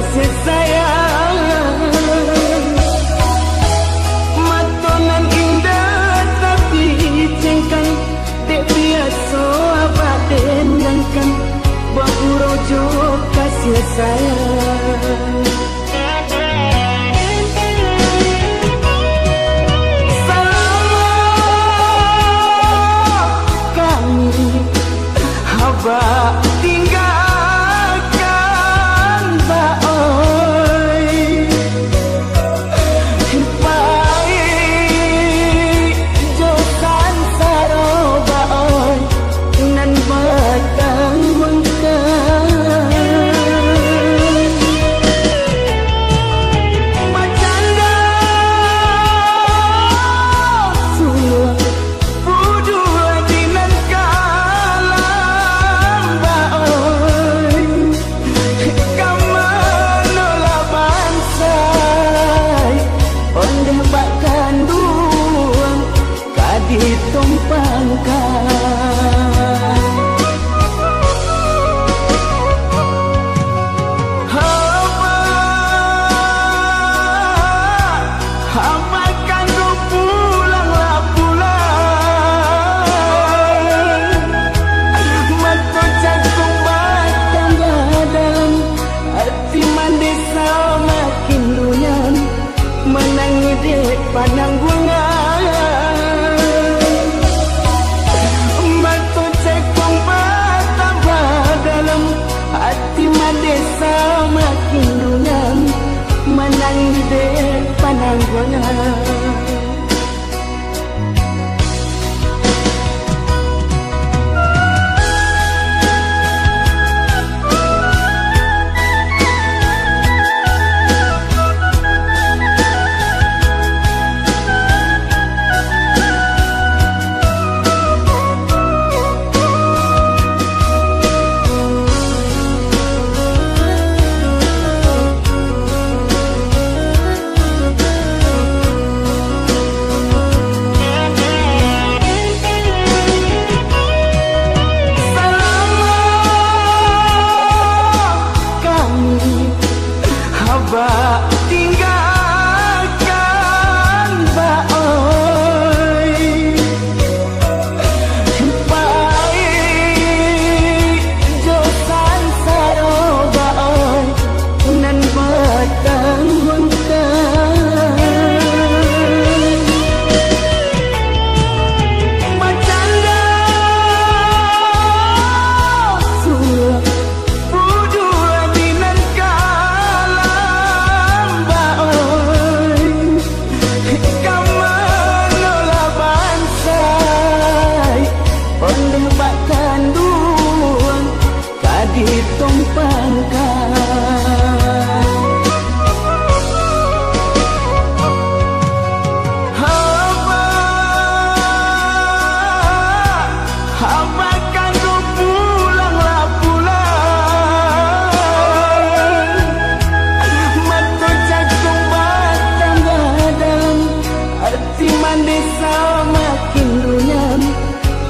kasih sayang. Matonan indah tapi cengkang, dek biasa abah dendangkan, bahu rojo kasih sayang. Abah tinggalkan baoi, baik jokan saro baoi, nan batang wengkan. Macanda sulang budua dinan ditumpangkan. Hamba kandung pulanglah pulang, mata jagung batang dalam, hati mandesa makin dunyan, menangi dek pananggungan. Desa makin dunyan, menang di pananggungan. Abah tinggalkan baoi, baik jokan saro baoi, nan batang wengkan. Macanda sulang budua dinan ditumpangkan. Hamba kandung pulanglah pulang, mata jagung batang dalam, hati mandesa makin dunyan,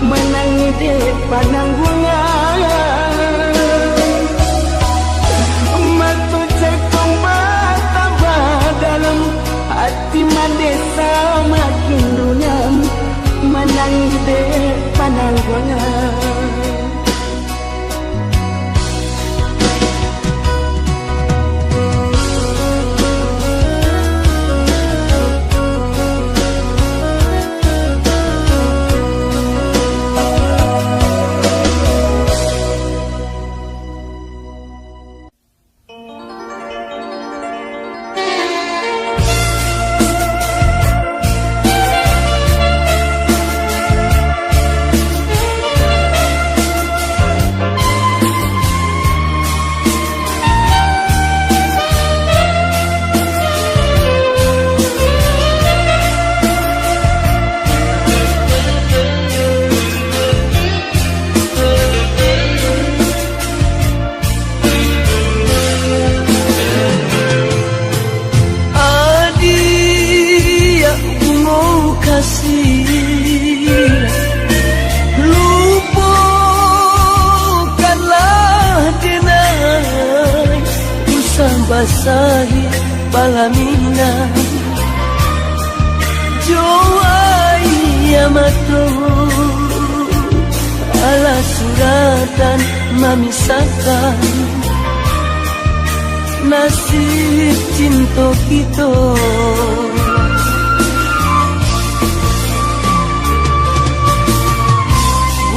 menangi dek pananggungan. Hati mandesa makin dunyan, menang di pananggungan. sahi palamina Joai Yamato ala suratan memisahkan nasib cinta kita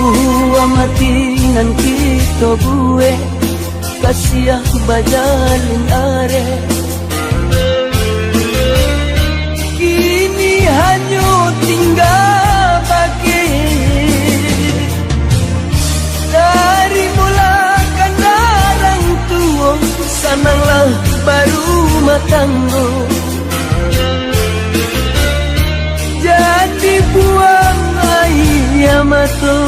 Buah mati nan kita buwe Kasiah bajalin are Kini hanya tinggal bagi Dari mula kandarang tua Sananglah baru matanggo Jadi buang air mata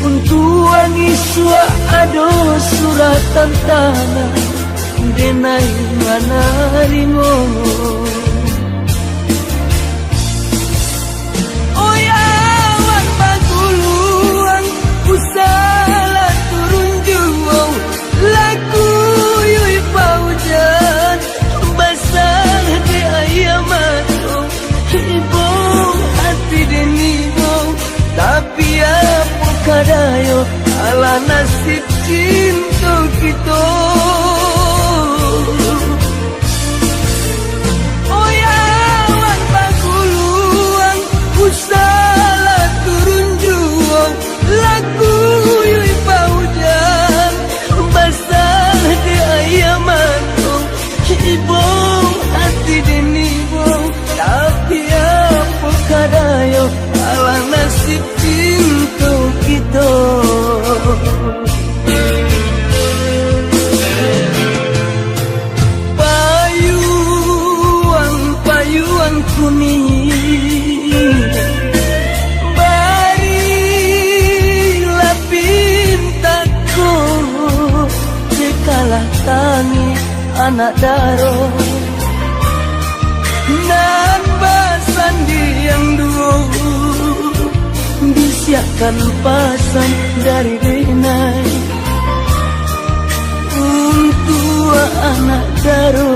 Untuk angiswa ado suratan tanah Denai mana rimo Oh ya wan baguluang Usala turun juang Lagu yui paujan Basah di ayamato Ibu hati denimu Tapi apa kadayo Ala nasib cinta kita Oh ya wan baguluang Usala turun juang Lagu yui paujan Basah di ayamato Ibu hati denimu Tapi apa kadayo Ala nasib cinta kita Payuang kuning Barilah pintaku Jikalah tangi anak daro Nan basan yang dua Disiapkan pasan dari denai Untuk anak daro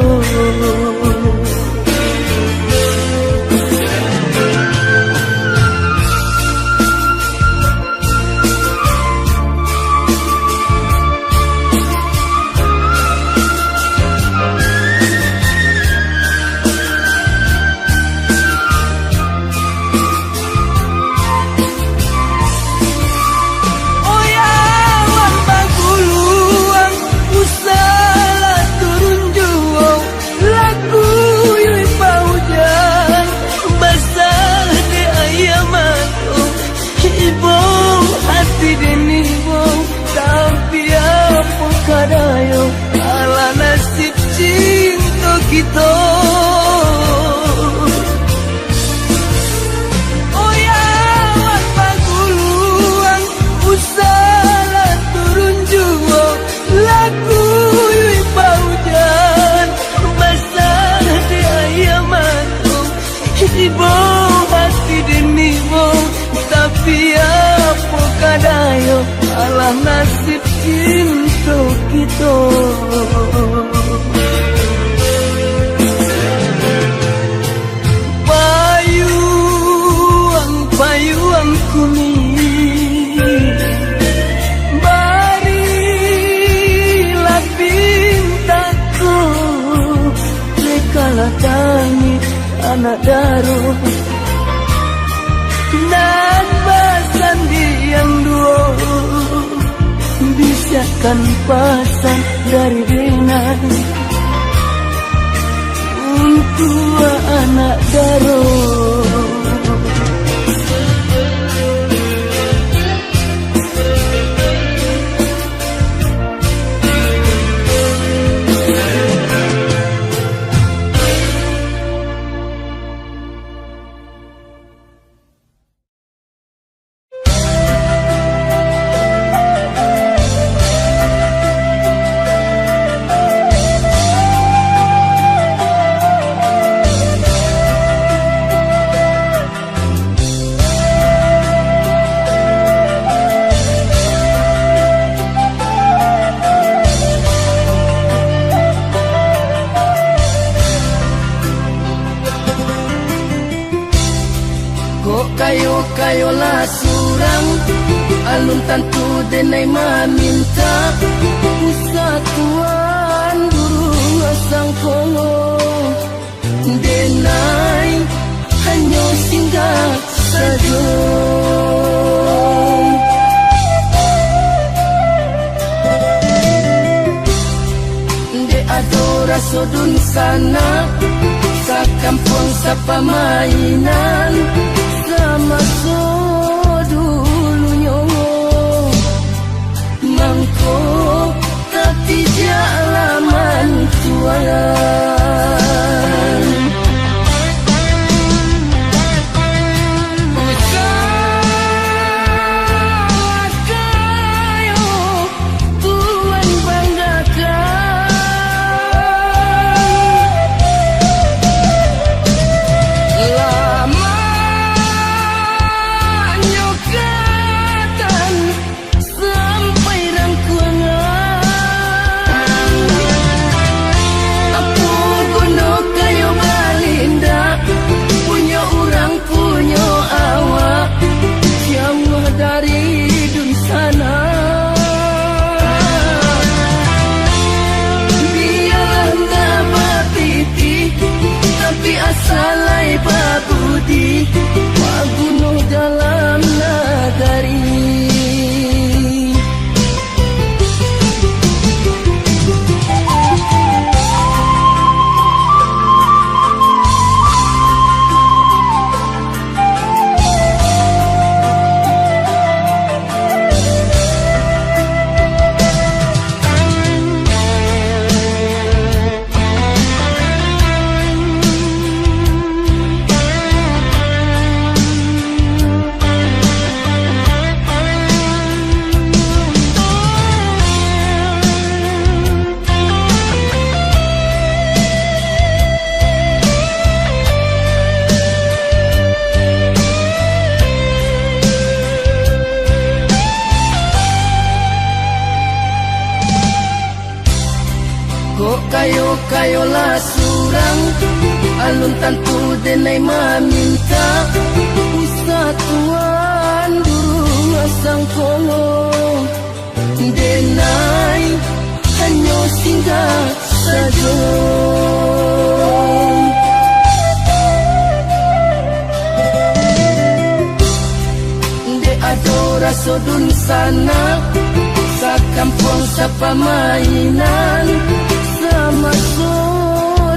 Kadayo ala nasib cinta kita Oh ya wan baguluang Usala turun jua Lagu yui paujan Basah di ayamato Ibu hati denimu Tapi apa kadayo ala nasib cinta kita Payuang kuning Barilah pintaku Jikalah tangi anak daro Dan basan yang dua Bisiakan pasan dari denai Untuk anak daro kayolah surang alun tantu denai maminta persatuan durung asang kongo denai hanya singgah saja. De adora sodun sana sa kampung sa pamainan sama so dulunya mangko tapi jalaman tualan salai babudi magunuh dalam nagari. Kayolah surang alun tantu denai maminta persatuan durung asang kongo denai hanya singgah saja. De adora sodun sana sa kampung sa pamainan sama so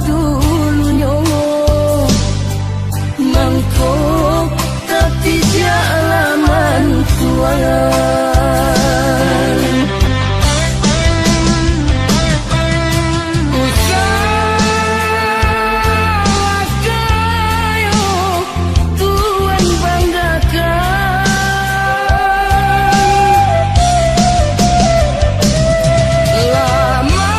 dulunya mangko tapi jalaman tualan lama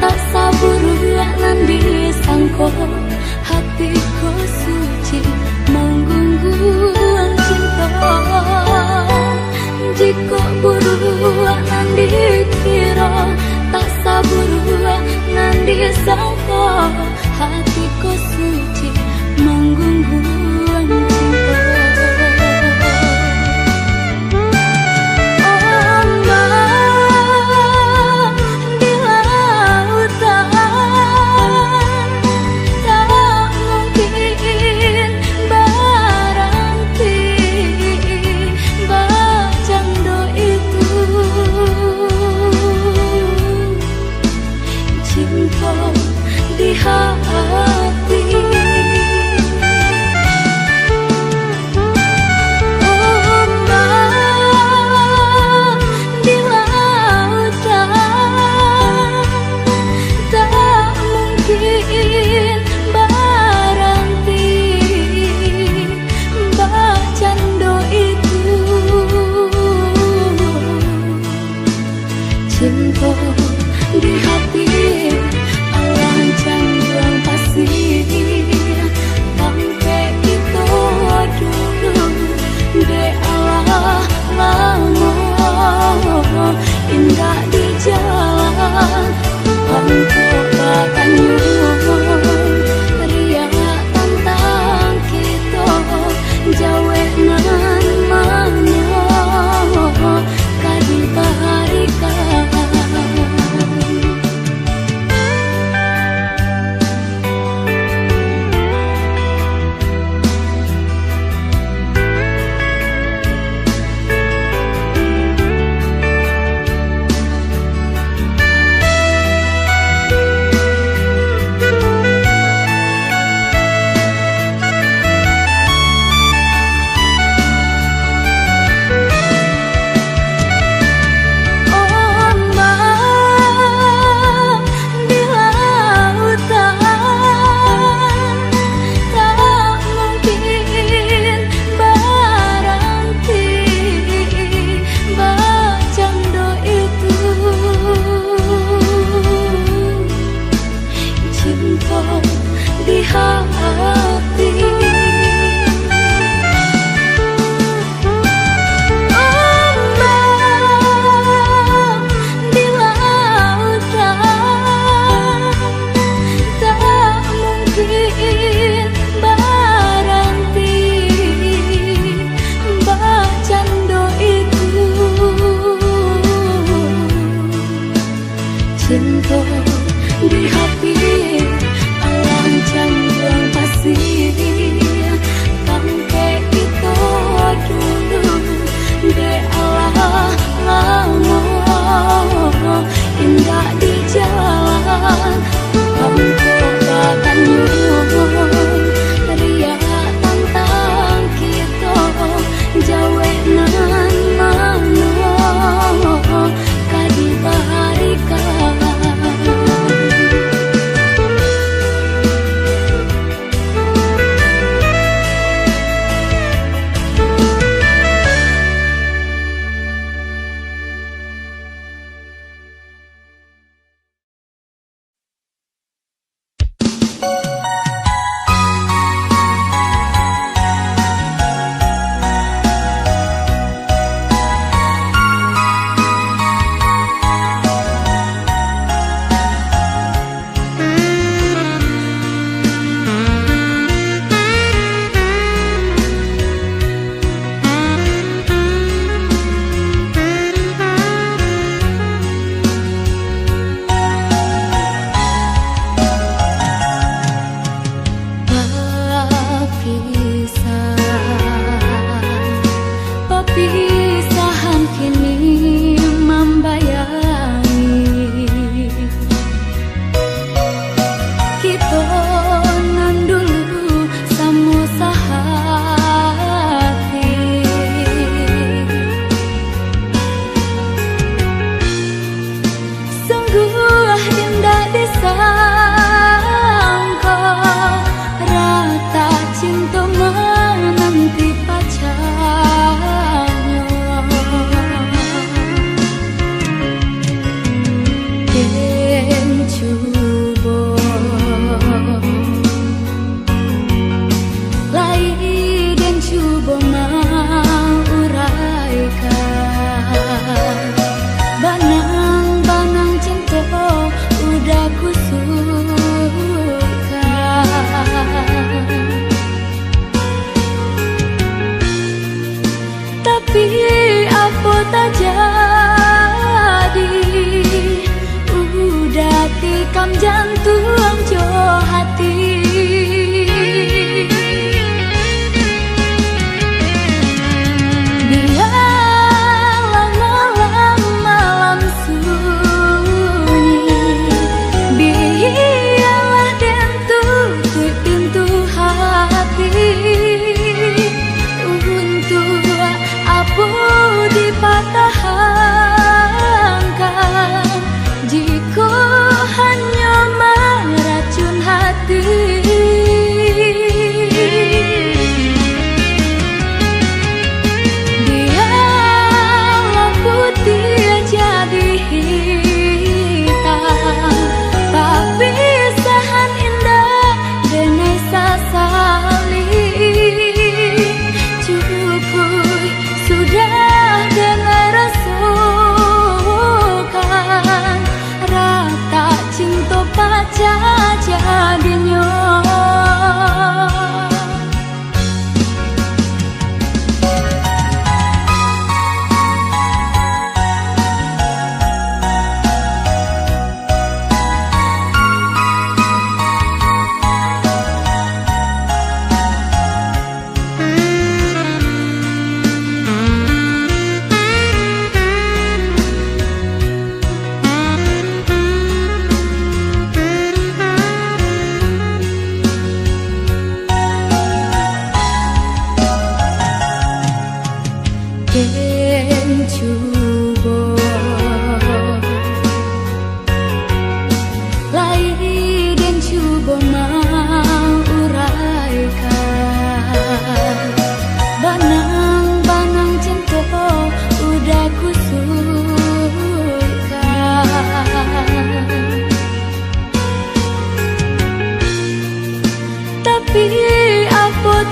tak saburu nanti sangko hatiku suci menggungguan cinta. Jika buru nanti kira tak saburu nanti sangko hatiku suci menggungguan cinta. Di hati, ombak di lautan tak mungkin berhenti. Bacando itu cinta di hati. Awan canduang pasti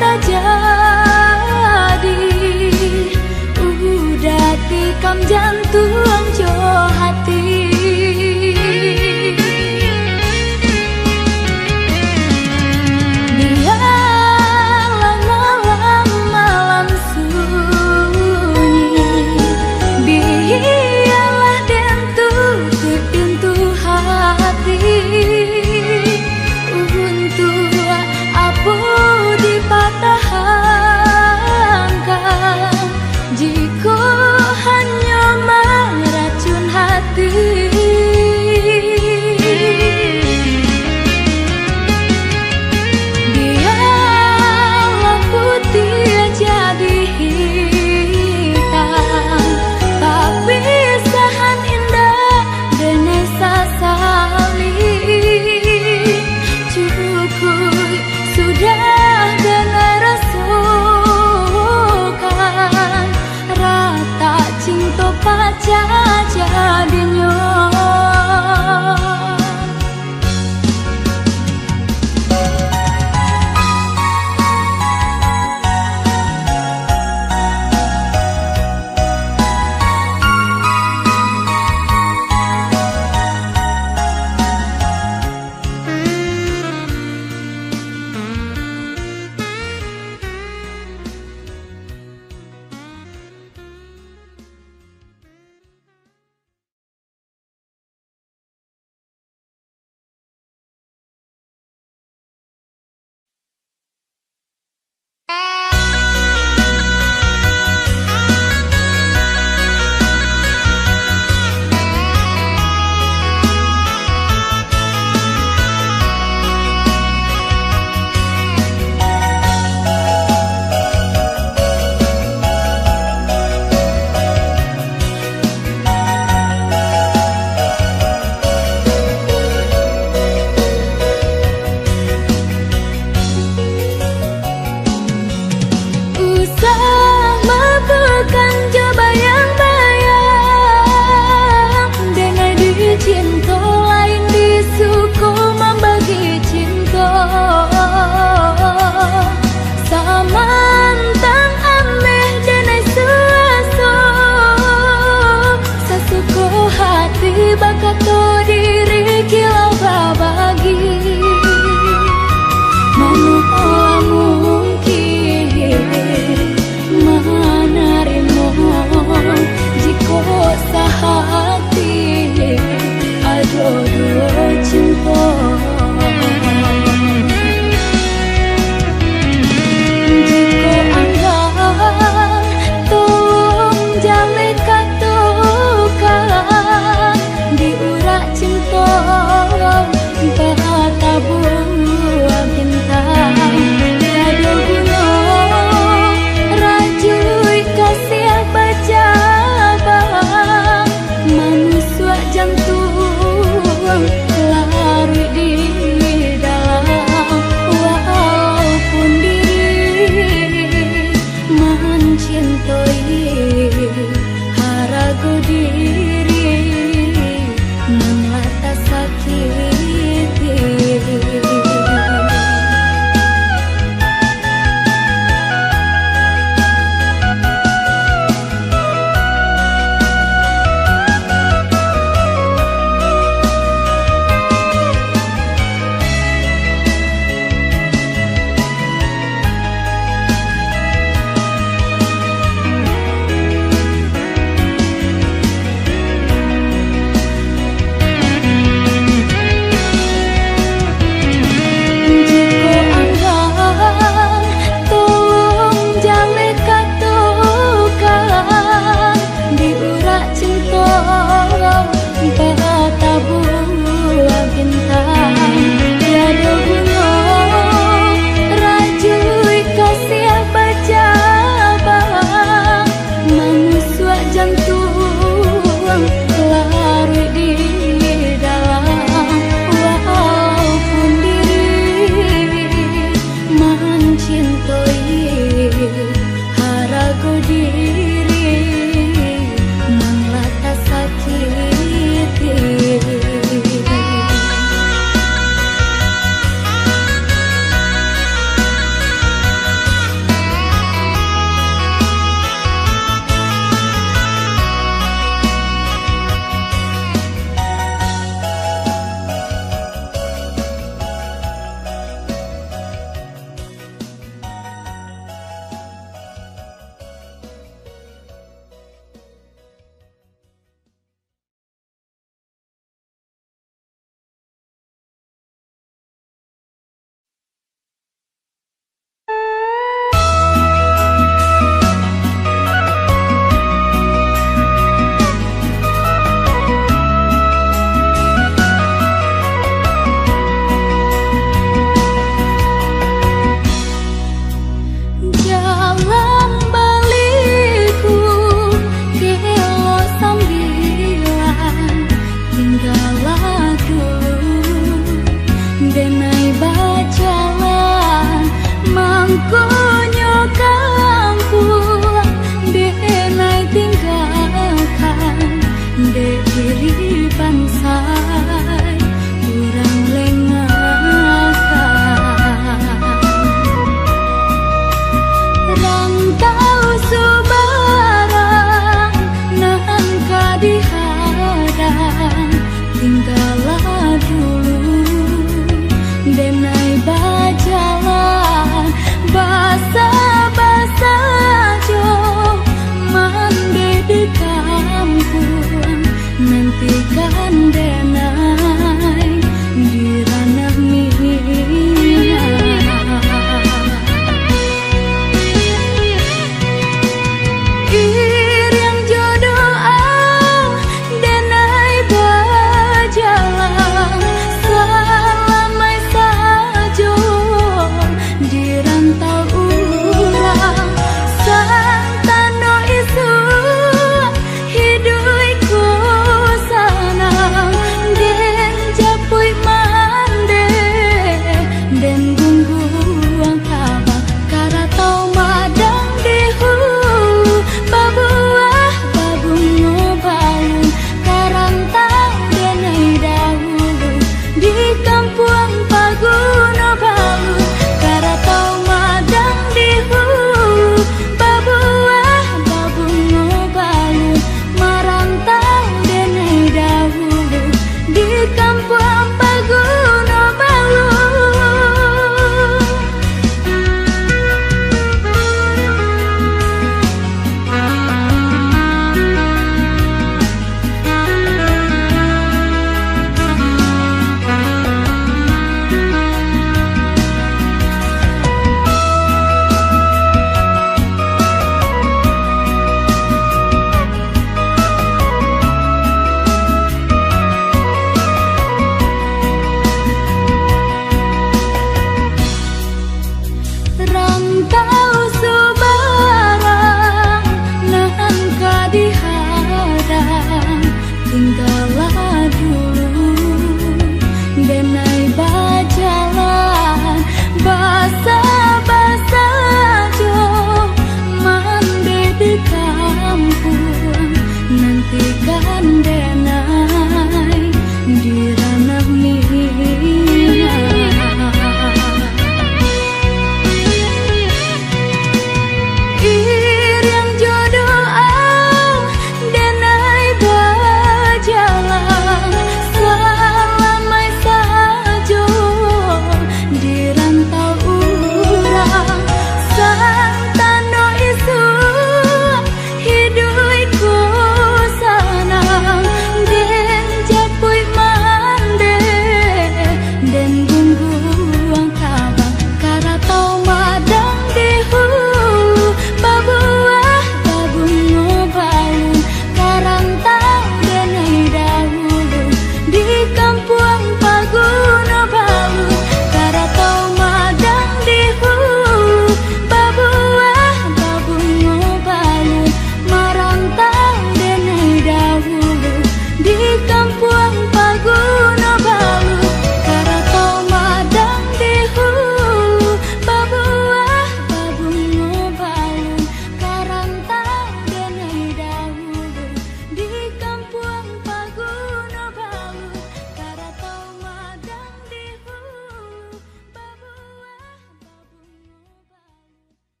tak jadi. Udah tikam jantung jo hati. Biarlah malam-malam sunyi, biarlah den tutup pintu hati. Untuk aku dipatahkan, jika hanya marah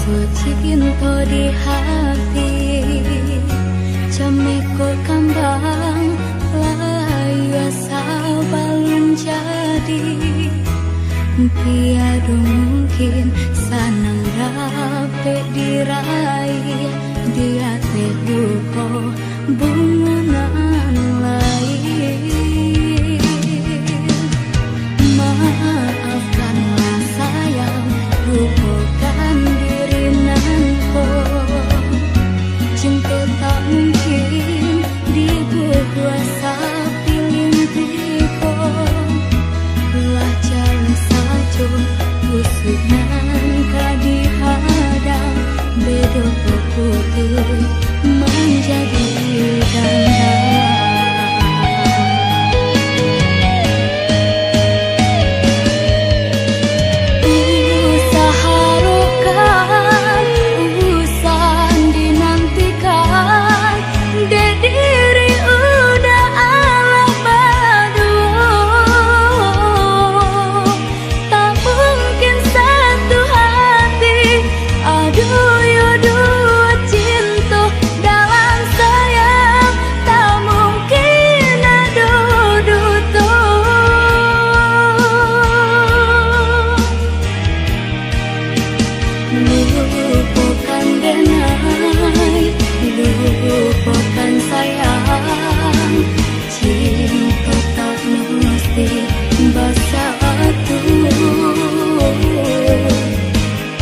cinta di hati, cemeko kambang layu asal balon jadi. Tiada mungkin sanang rapi diraih, dia teduko bungunan lain. Maafkanlah sayang, lupakan diri nanko. Cinta tak mungkin dibuat pilih tiko. Lah jalan saja usunan kadihadang, bedo putih menjadi ganda. Lupakan denai, lupakan sayang, cinta tak mesti bersatu.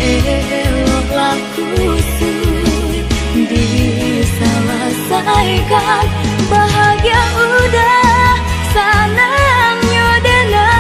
Eloklah kusut diselesaikan, bahagia udah sanangnya denai.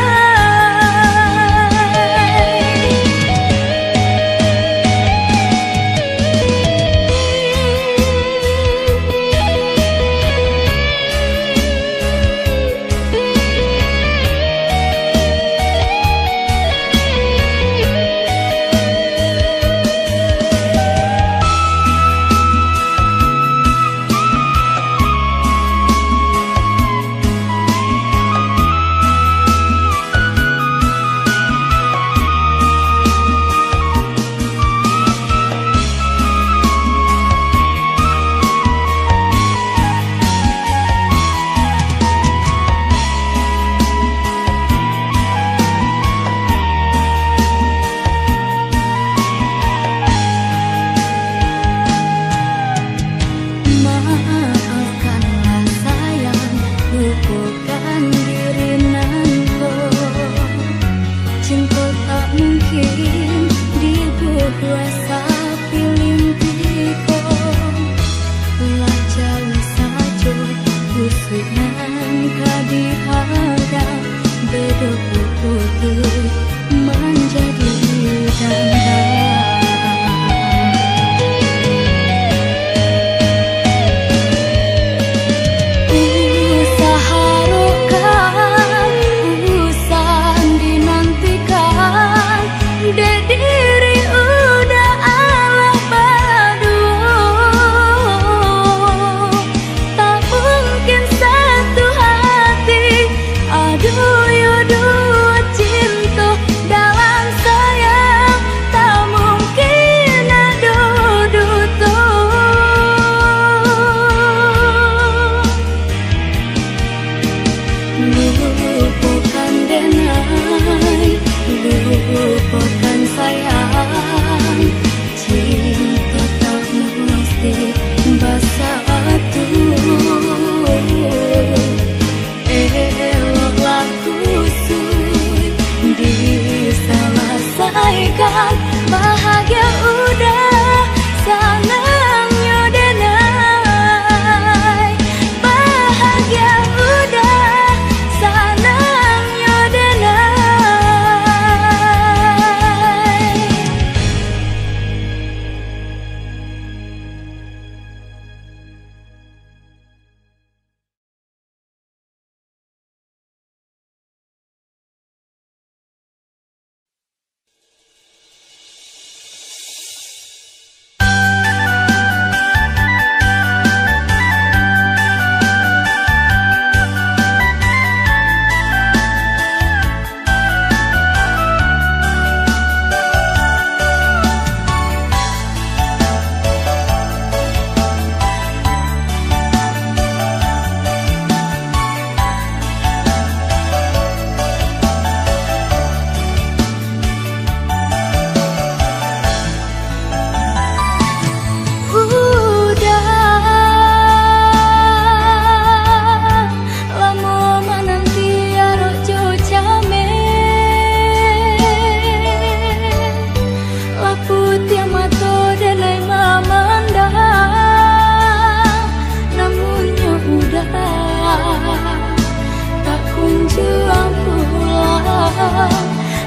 berjuang pulang,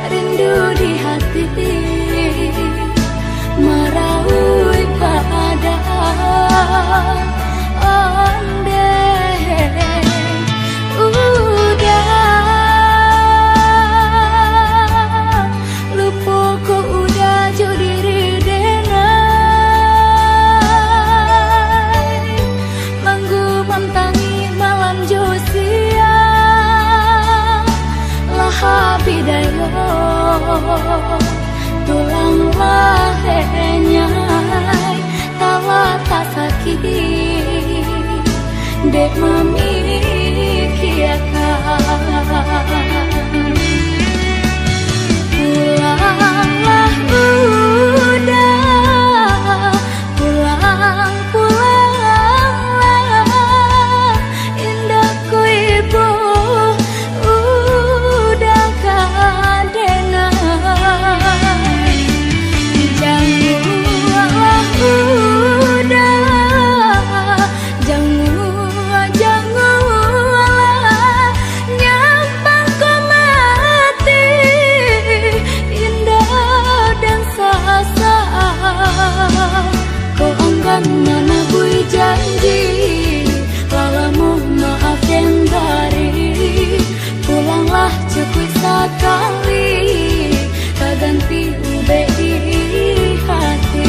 rindu di hati meraui pada ondeh. Udah lupaku udah jodiri denai, manggu mentangi malam josia lah bidayo tulanglah henyai tawa tak sakit dek mami kiakan. Pulanglah udah, pulang pulanglah indahku ibu udah kadenai. Janganlah udah, janganlah nyampang kau mati indah dan sasa. Kau angkat mana bui janji lalamu maaf yang dari. Pulanglah cukup sekali tak ganti ube di hati.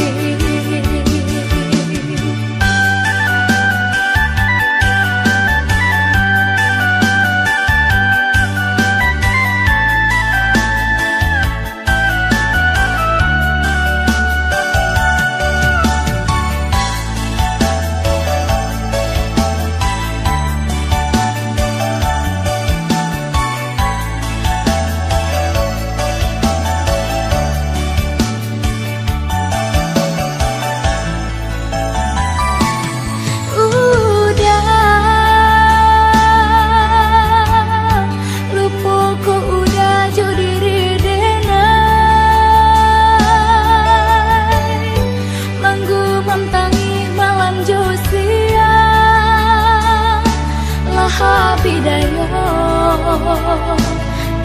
Bidayo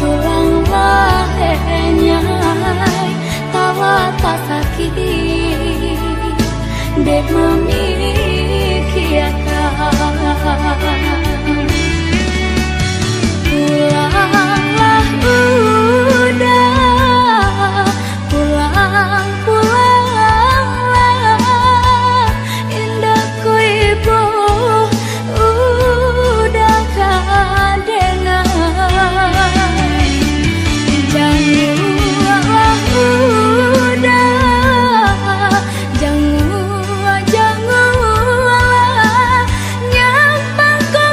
tulanglah henyai tawa tak sakit dek mami kiakan. Pulanglah udah, pulang pulanglah indahku ibu udah kadenai. Janganlah udah, janganlah nyampang kau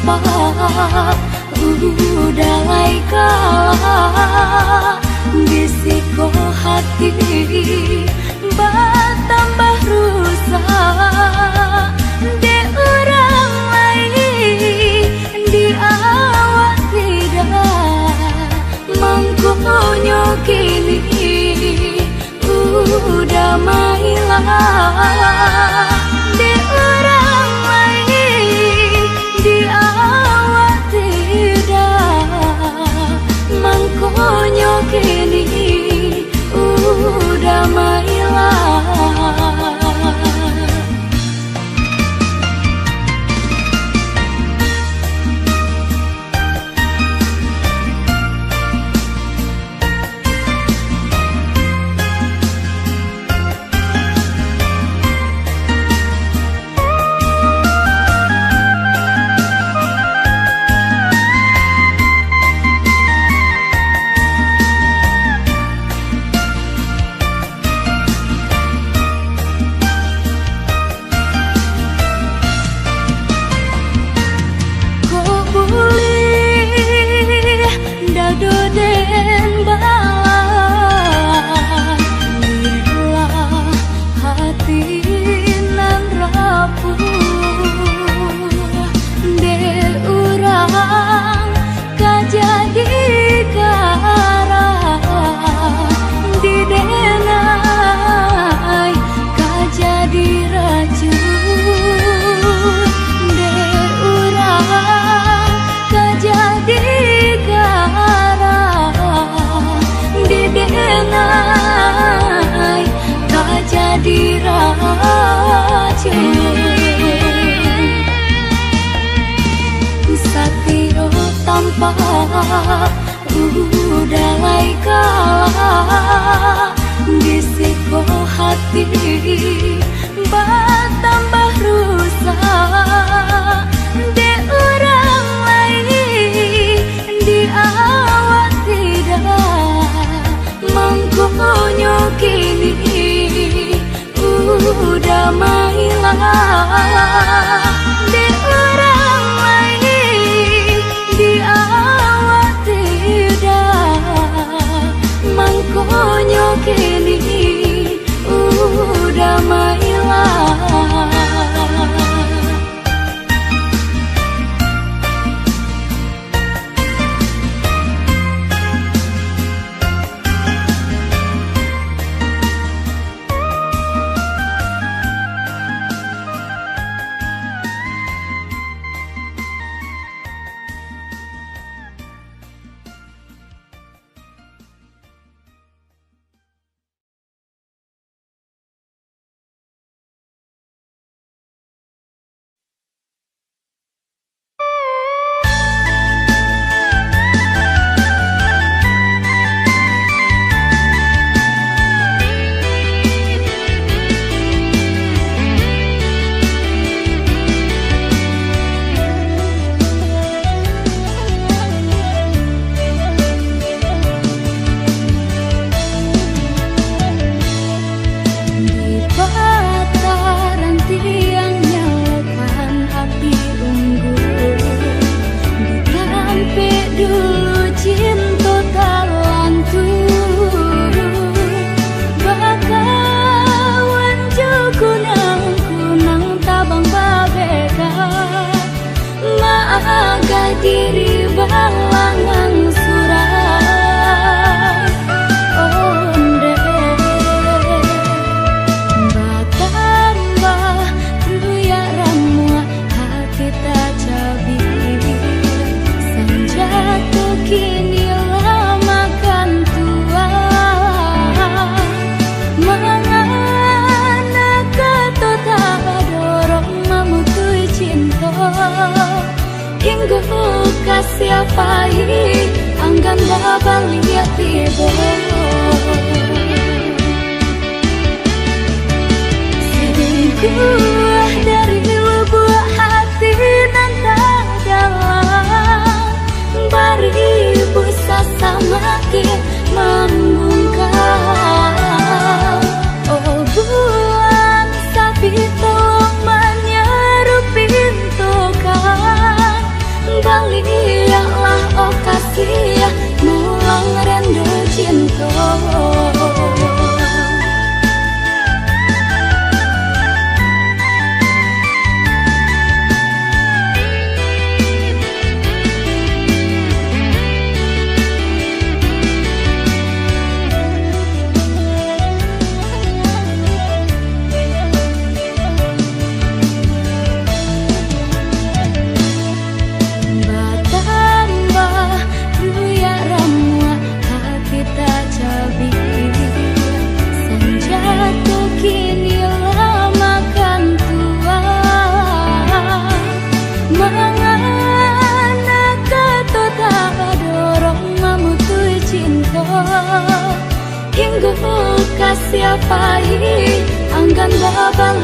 tanpa udalai kalah bisiko hati batambah rusak de orang lain di awak tidak mangkonyo kini udah mailah di orang lain di awak tidak mangkonyo kini udah mailah. Satyo tanpa udalai kalah bisiko hati batambah rusak de orang lain di awak tidak mangkonyo kini udah mailah di orang lain di awak tidak mangkonyo kini udah mailah. Diri balangan surat onde batambah ruya ramua hati tak cabi sanjatu kini lama kan tua mangana kata tak dorong mamutui cinta hingga kasih pai anggan balik tiba selingkuh dari lubuk hati nan tak dalam beribu samakin membungkam oh buang sapi tolong menyeru pintu kan sapai anggan babal